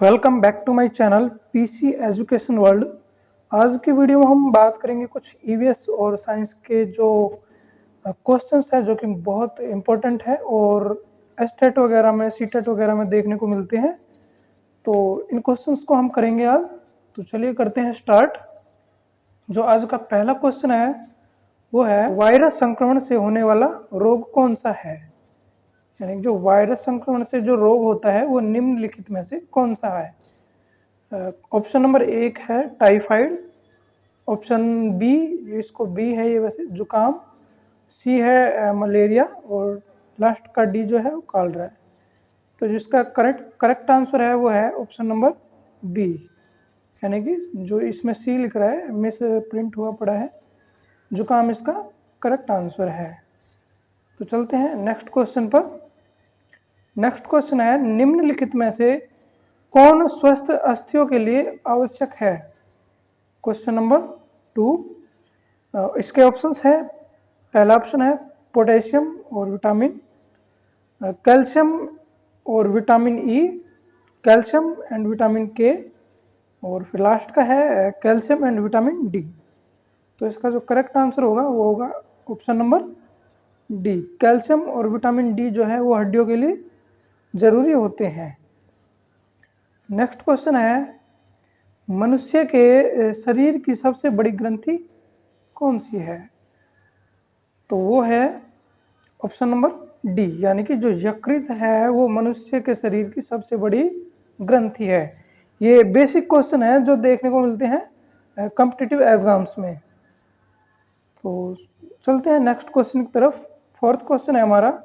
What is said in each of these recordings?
Welcome back to my channel PC education world. आज की video में हम बात करेंगे कुछ ईवीएस और साइंस के जो क्वेश्चंस है जो कि बहुत इम्पोर्टेंट है और एस्टेट वगैरह में सीटेट वगैरह में देखने को मिलते हैं। तो इन क्वेश्चंस को हम करेंगे आज। तो चलिए करते हैं स्टार्ट। जो आज का पहला क्वेश्चन है वो है वायरस संक्रमण से होने वाला रोग कौन सा है। यानी जो वायरस संक्रमण से जो रोग होता है वो निम्नलिखित में से कौन सा है। ऑप्शन नंबर 1 है टाइफाइड, ऑप्शन बी, इसको बी है ये वैसे जुकाम, सी है मलेरिया और लास्ट का डी जो है वो कॉलरा है। तो जिसका करेक्ट आंसर है वो है ऑप्शन नंबर बी, यानी कि जो इसमें सी लिख रहा है मिस प्रिंट हुआ पड़ा है, जुकाम इसका करेक्ट आंसर है। तो चलते हैं नेक्स्ट क्वेश्चन पर। नेक्स्ट क्वेश्चन है निम्नलिखित में से कौन स्वस्थ अस्थियों के लिए आवश्यक है। Question number 2। इसके ऑप्शंस है, पहला ऑप्शन है पोटेशियम और विटामिन, कैल्शियम और vitamin E, calcium and vitamin के, और फिर लास्ट का है कैल्शियम एंड विटामिन डी। तो इसका जो करेक्ट आंसर होगा वो होगा ऑप्शन नंबर डी, कैल्शियम और विटामिन डी जो है वो हड्डियों के लिए जरूरी होते हैं। नेक्स्ट क्वेश्चन है मनुष्य के शरीर की सबसे बड़ी ग्रंथि कौन सी है। तो वो है ऑप्शन नंबर डी, यानी कि जो यकृत है वो मनुष्य के शरीर की सबसे बड़ी ग्रंथि है। ये बेसिक क्वेश्चन है जो देखने को मिलते हैं कॉम्पिटिटिव एग्जाम्स में। तो चलते हैं नेक्स्ट क्वेश्चन की तरफ। फोर्थ क्वेश्चन है हमारा,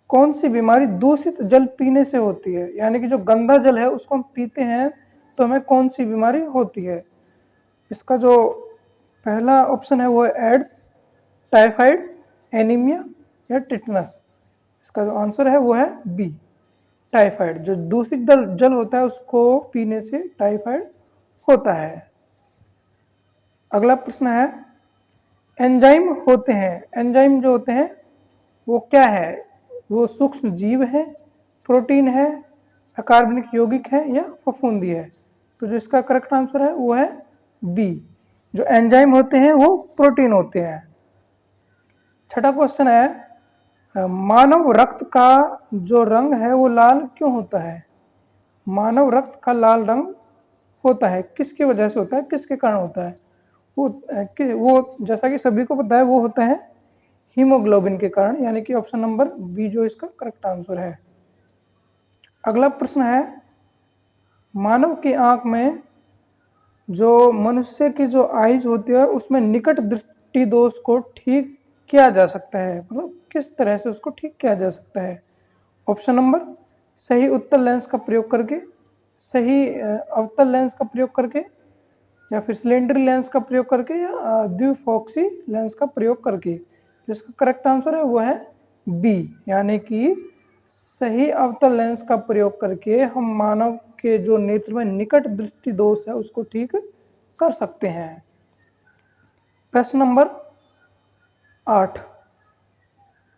कौन सी बीमारी दूषित जल पीने से होती है। यानी कि जो गंदा जल है उसको हम पीते हैं तो हमें कौन सी बीमारी होती है। इसका जो पहला ऑप्शन है वो है एड्स, टाइफाइड, एनीमिया या टिटनस। इसका जो आंसर है वो है बी, टाइफाइड। जो दूषित जल होता है उसको पीने से टाइफाइड होता है। अगला प्रश्न है एंजाइम होते हैं, एंजाइम जो होते हैं वो क्या है। वो सूक्ष्म जीव है, प्रोटीन है, अकार्बनिक यौगिक है या फफूंदी है। तो जो इसका करेक्ट आंसर है वो है बी, जो एंजाइम होते हैं वो प्रोटीन होते हैं। छठा क्वेश्चन है मानव रक्त का जो रंग है वो लाल क्यों होता है। मानव रक्त का लाल रंग होता है किसकी वजह से होता है, किसके कारण होता है। वो जैसा कि सभी को पता है वो होता है हीमोग्लोबिन के कारण, यानी कि ऑप्शन नंबर बी जो इसका करेक्ट आंसर है। अगला प्रश्न है मानव की आंख में जो मनुष्य की जो आईज होती है उसमें निकट दृष्टि दोष को ठीक किया जा सकता है, मतलब किस तरह से उसको ठीक किया जा सकता है। ऑप्शन नंबर सही उत्तल लेंस का प्रयोग करके, सही अवतल लेंस का प्रयोग करके, या फिर सिलेंडर लेंस का प्रयोग करके, या द्विफॉक्सी लेंस का प्रयोग करके। तो इसका करेक्ट आंसर है वो है बी, यानी कि सही अवतल लेंस का प्रयोग करके हम मानव के जो नेत्र में निकट दृष्टि दोष है उसको ठीक कर सकते हैं। प्रश्न नंबर 8,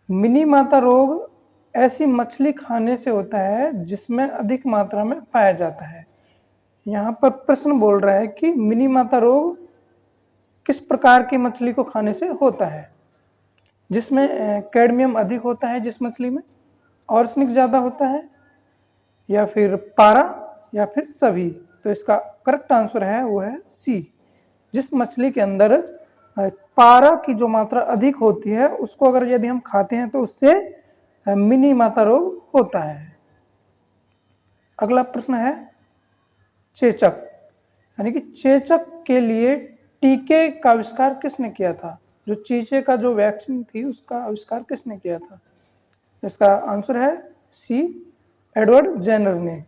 मिनी माता रोग ऐसी मछली खाने से होता है जिसमें अधिक मात्रा में पाया जाता है। यहाँ पर प्रश्न बोल रहा है कि मिनी माता रोग किस प्रकार की मछली को खाने से होता है, जिसमें कैडमियम अधिक होता है, जिस मछली में आर्सेनिक ज़्यादा होता है, या फिर पारा, या फिर सभी। तो इसका करेक्ट आंसर है वो है सी, जिस मछली के अंदर पारा की जो मात्रा अधिक होती है उसको अगर यदि हम खाते हैं तो उससे मिनी माता रोग होता है। अगला प्रश्न है चेचक, यानी कि चेचक के लिए टीके का आविष्कार किसने किया था। जो चीचे का जो वैक्सीन थी उसका आविष्कार किसने किया था। इसका आंसर है सी, एडवर्ड जेनर ने।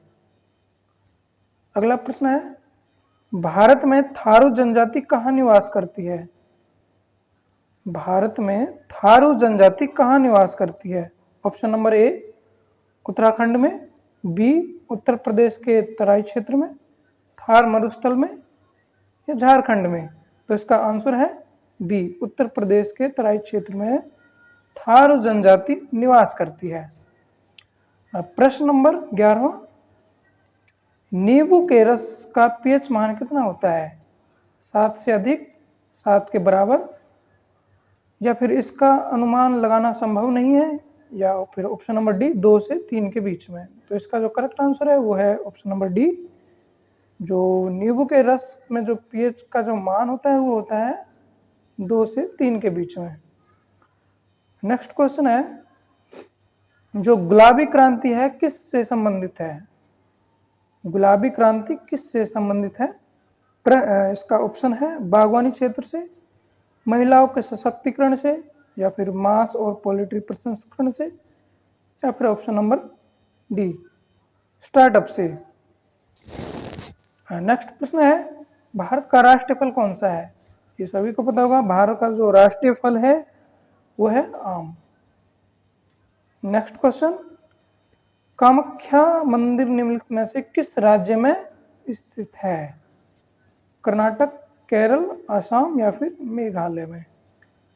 अगला प्रश्न है भारत में थारू जनजाति कहाँ निवास करती है। भारत में थारू जनजाति कहाँ निवास करती है। ऑप्शन नंबर ए उत्तराखंड में, बी उत्तर प्रदेश के तराई क्षेत्र में, थार मरुस्थल में, या झारखंड में। तो इसका आंसर है बी, उत्तर प्रदेश के तराई क्षेत्र में थारू जनजाति निवास करती है। प्रश्न नंबर 11, नींबू के रस का पीएच मान कितना होता है? 7 से अधिक, 7 के बराबर, या फिर इसका अनुमान लगाना संभव नहीं है, या फिर ऑप्शन नंबर डी 2 से 3 के बीच में। तो इसका जो करेक्ट आंसर है वो है ऑप्शन नंबर डी। जो नींबू के रस में जो पीएच का जो मान होता है वो होता है 2 से 3 के बीच में। नेक्स्ट क्वेश्चन है, जो गुलाबी क्रांति है किस से संबंधित है? गुलाबी क्रांति किस से संबंधित है? इसका ऑप्शन है बागवानी क्षेत्र से, महिलाओं के सशक्तिकरण से, या फिर मांस और पोल्ट्री प्रसंस्करण से, या फिर ऑप्शन नंबर डी स्टार्टअप से। नेक्स्ट प्रश्न है, भारत का राष्ट्रीय फल कौन सा है? ये सभी को पता होगा, भारत का जो राष्ट्रीय फल है वो है आम। नेक्स्ट क्वेश्चन, कामाख्या मंदिर निम्नलिखित में से किस राज्य में स्थित है? कर्नाटक, केरल, असम, या फिर मेघालय में।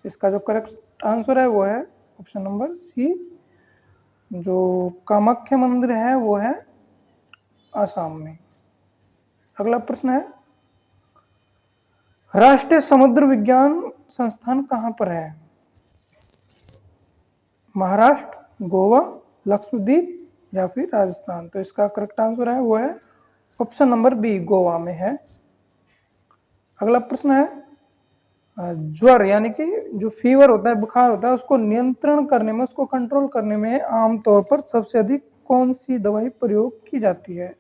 इसका जो करेक्ट आंसर है वो है ऑप्शन नंबर सी। जो कामाख्या मंदिर है वो है असम में। अगला प्रश्न है, राष्ट्रीय समुद्र विज्ञान संस्थान कहां पर है? महाराष्ट्र, गोवा, लक्षद्वीप, या फिर राजस्थान। तो इसका करेक्ट आंसर है वो है ऑप्शन नंबर बी, गोवा में है। अगला प्रश्न है, ज्वर यानी कि जो फीवर होता है, बुखार होता है, उसको नियंत्रण करने में, उसको कंट्रोल करने में आमतौर पर सबसे अधिक कौन सी दवाई प्रयोग की जाती है?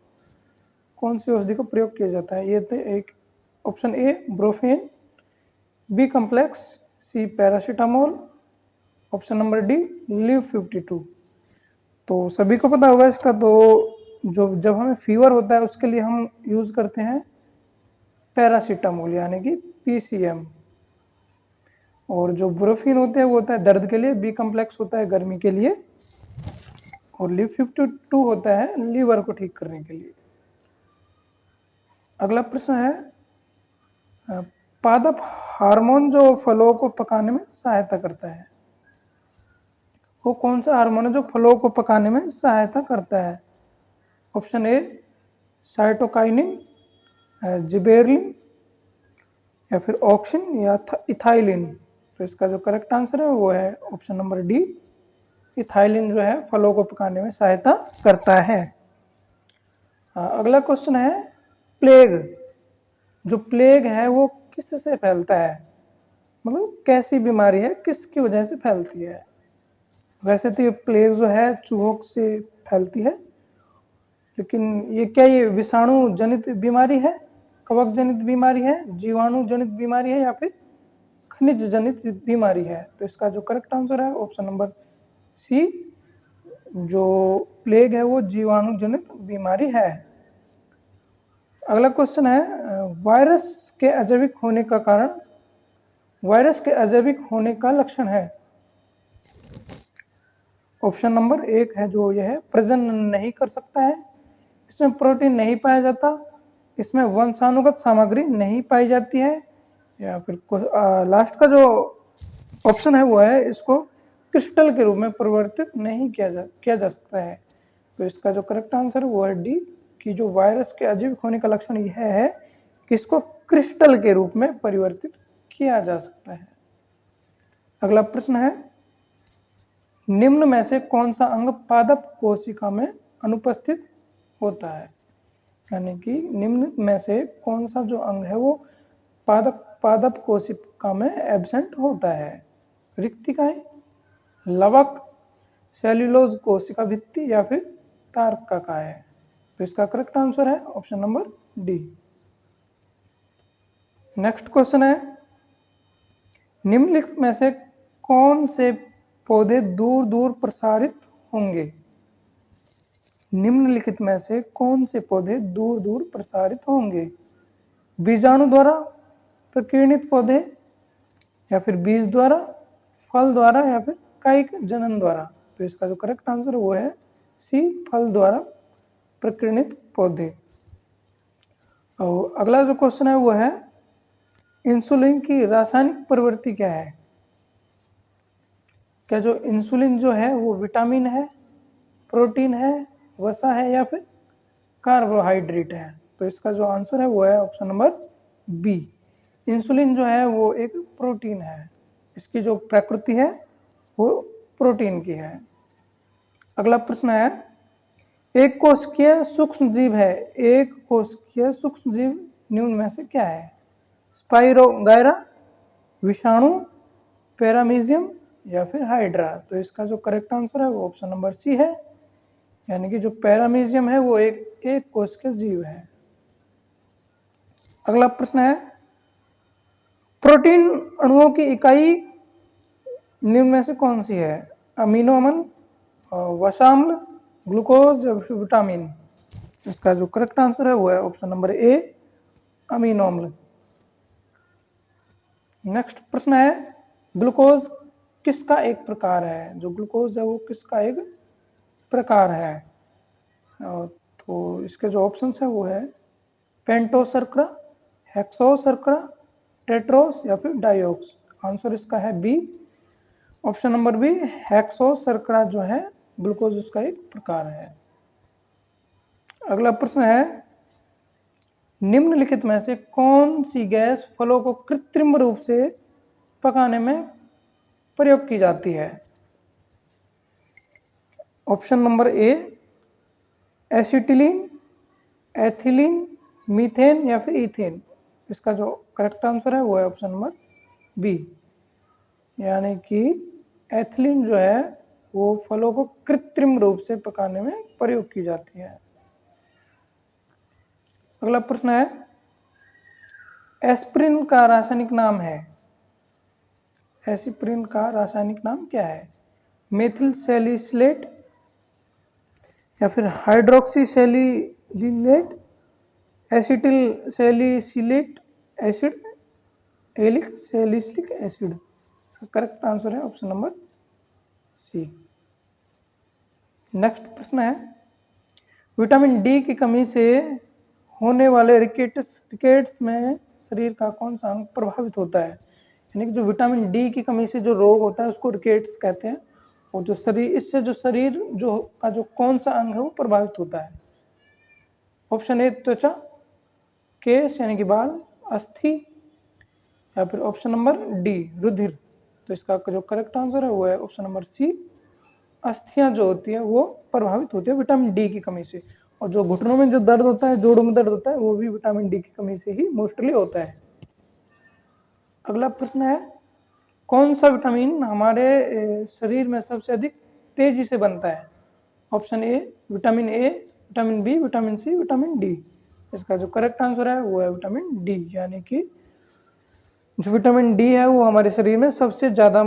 कौन सी औषधि का प्रयोग किया जाता है? ये थे एक option A Brufen, B complex, C paracetamol, option number D Liv 52। तो सभी को पता होगा इसका। तो जो जब हमें फीवर होता है उसके लिए हम यूज करते हैं पैरासीटामोल यानी कि पीसीएम, और जो ब्रोफिन होते हैं वो होता है दर्द के लिए, बी कॉम्प्लेक्स होता है गर्मी के लिए, और लिव 52 होता है लीवर को ठीक करने के लिए। अगला प्रश्न है, पादप हार्मोन जो फलों को पकाने में सहायता करता है, वो कौन सा हार्मोन है जो फलों को पकाने में सहायता करता है? ऑप्शन ए साइटोकाइनिन, जिबेरलिन, या फिर ऑक्सिन, या इथाइलिन। तो इसका जो करेक्ट आंसर है वो है ऑप्शन नंबर डी, इथाइलिन जो है फलों को पकाने में सहायता करता है। अगला क्वेश्चन है, प्लेग, जो प्लेग है वो किस से फैलता है? मतलब कैसी बीमारी है, किसकी वजह से फैलती है? वैसे तो ये प्लेग जो है चूहों से फैलती है, लेकिन ये क्या ये विषाणु जनित बीमारी है, कवक जनित बीमारी है, जीवाणु जनित बीमारी है, या फिर खनिज जनित बीमारी है? तो इसका जो करेक्ट आंसर है ऑप्शन नंबर सी, जो प्लेग है वो जीवाणु जनित बीमारी है। अगला क्वेश्चन है, वायरस के अजैविक होने का कारण, वायरस के अजैविक होने का लक्षण है? ऑप्शन नंबर एक है जो यह है प्रजनन नहीं कर सकता है, इसमें प्रोटीन नहीं पाया जाता, इसमें वंशानुगत सामग्री नहीं पाई जाती है, या फिर लास्ट का जो ऑप्शन है वो है इसको क्रिस्टल के रूप में परिवर्तित नहीं किया जा सकता है। तो इसका जो करेक्ट आंसर है वो है डी, कि जो वायरस के अजैविक होने का लक्षण यह है कि इसको क्रिस्टल के रूप में परिवर्तित किया जा सकता है। अगला प्रश्न है, निम्न में से कौन सा अंग पादप कोशिका में अनुपस्थित होता है? यानी कि निम्न में से कौन सा जो अंग है वो पादप कोशिका में एब्सेंट होता है? रिक्तिकाएं, लवक, सेल्यूलोज कोशिका भित्ति, या फिर तारककाय? तो इसका करेक्ट आंसर है option number D. Next question है, निम्नलिखित में से कौन से पौधे दूर दूर प्रसारित होंगे? निम्नलिखित में से कौन से पौधे दूर दूर प्रसारित होंगे? बीजाणु द्वारा प्रकीर्णित पौधे, या फिर बीज द्वारा, फल द्वारा, या फिर कायिक जनन द्वारा? तो इसका जो करेक्ट आंसर वो है सी, फल द्वारा प्रकीर्णित पौधे। और अगला जो क्वेश्चन है वो है, इंसुलिन की रासायनिक प्रवृत्ति क्या है? क्या जो इंसुलिन जो है वो विटामिन है, प्रोटीन है, वसा है, या फिर कार्बोहाइड्रेट है। तो इसका जो आंसर है वो है ऑप्शन नंबर बी। इंसुलिन जो है वो एक प्रोटीन है, इसकी जो प्रकृति है वो प्रोटीन की है। अगला प्रश्न है, एक कोशिकीय सूक्ष्म जीव है, एक कोशिकीय सूक्ष्म जीव निम्न में से क्या है? स्पाइरोगायरा, विषाणु, पैरामीजियम या फिर हाइड्रा। तो इसका जो करेक्ट आंसर है वो ऑप्शन नंबर सी है, यानी कि जो पैरामीजियम है वो एक कोशिकीय जीव है। अगला प्रश्न है, प्रोटीन अणुओं की इकाई निम्न में से कौन सी है? अमीनो अम्ल, वसाम्ल, ग्लूकोज या फिर विटामिन। इसका जो करेक्ट आंसर है वो है ऑप्शन नंबर ए, अमीनो अम्ल। नेक्स्ट प्रश्न है, ग्लूकोज किसका एक प्रकार है? जो ग्लूकोज है वो किसका एक प्रकार है? तो इसके जो ऑप्शंस है वो है पेंटोस शर्करा, हेक्सोस शर्करा, टेट्रोस या फिर डाइऑक्स। आंसर इसका है B, option number B, hexose शर्करा जो है ग्लूकोज उसका एक प्रकार है। अगला प्रश्न है, निम्नलिखित में से कौन सी गैस फलों को कृत्रिम रूप से पकाने में प्रयोग की जाती है? Option number A, acetylene, ethylene, methane या फिर इथेन। इसका जो करेक्ट आंसर है वो है ऑप्शन नंबर बी, यानी कि एथिलीन जो है वो फलों को कृत्रिम रूप से पकाने में प्रयोग की जाती है। अगला प्रश्न है, एस्पिरिन का रासायनिक नाम है, एस्पिरिन का रासायनिक नाम क्या है? मेथिल सैलिसिलेट या फिर hydroxy salicylate, acetyl salicylate acid, एलिक सैलिसिलिक एसिड। इसका करेक्ट आंसर है ऑप्शन नंबर सी। नेक्स्ट प्रश्न है, विटामिन डी की कमी से होने वाले रिकेट्स में शरीर का कौन सा अंग प्रभावित होता है? यानी कि जो विटामिन डी की कमी से जो रोग होता है उसको रिकेट्स कहते हैं, और जो शरीर इससे जो शरीर जो का जो कौन सा अंग है वो प्रभावित होता है? ऑप्शन ए त्वचा, केश यानी कि बाल, अस्थि या फिर ऑप्शन नंबर डी रुधिर। तो इसका जो करेक्ट आंसर है वो है ऑप्शन नंबर सी, अस्थियां जो होती है वो प्रभावित होती है विटामिन डी की कमी से, और जो घुटनों में जो दर्द होता है, जोड़ों में दर्द होता है, वो भी विटामिन डी की कमी से ही मोस्टली होता है। अगला प्रश्न है, कौन सा विटामिन हमारे शरीर में सबसे अधिक तेजी से बनता है? Option A vitamin A, vitamin B, vitamin C, vitamin D. इसका जो करेक्ट आंसर है वो है विटामिन डी, यानी कि जो विटामिन डी है वो हमारे शरीर में सबसे ज़्यादा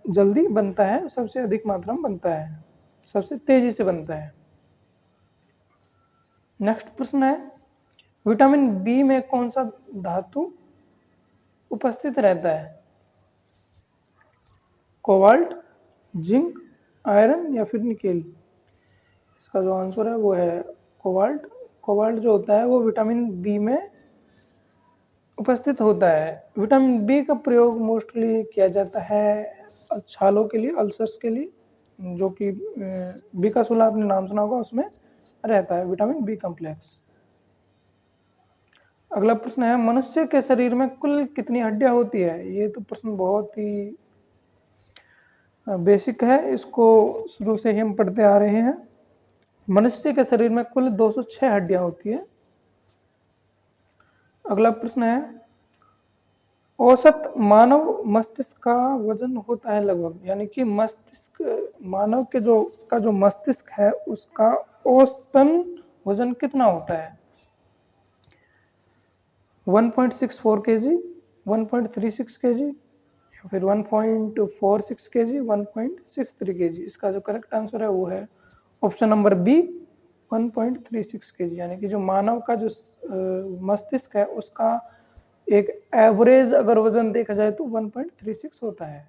जल्दी बनता है, सबसे अधिक मात्रा में बनता है, सबसे तेजी से बनता है। नेक्स्ट प्रश्न है, विटामिन बी में कौन सा धातु उपस्थित रहता है? कोबाल्ट, जिंक, आयरन या फिर निकेल। इसका जो आंसर है वो है कोबाल्ट। कोबाल्ट जो होता है वो विटामिन बी में उपस्थित होता है। विटामिन बी का प्रयोग मोस्टली किया जाता है छालों के लिए, अल्सर्स के लिए, जो कि बीकासुला आपने नाम सुना होगा, उसमें रहता है विटामिन बी कॉम्प्लेक्स। अगला प्रश्न है, मनुष्य के शरीर में कुल कितनी हड्डियां होती है? ये तो प्रश्न बहुत ही बेसिक है, इसको शुरू से ही हम पढ़ते आ रहे हैं। मनुष्य के शरीर में कुल 206 हड्डियां होती है। अगला प्रश्न है, औसत मानव मस्तिष्क का वजन होता है लगभग, यानी कि मस्तिष्क मानव के जो मस्तिष्क है उसका औसतन वजन कितना होता है? 1.64 kg, 1.36 kg या फिर 1.46 kg, 1.63 kg। इसका जो करेक्ट आंसर है वो है ऑप्शन नंबर बी, 1.36 kg, यानी कि जो मानव का जो मस्तिष्क है उसका एक एवरेज अगर वजन देखा जाए तो 1.36 होता है।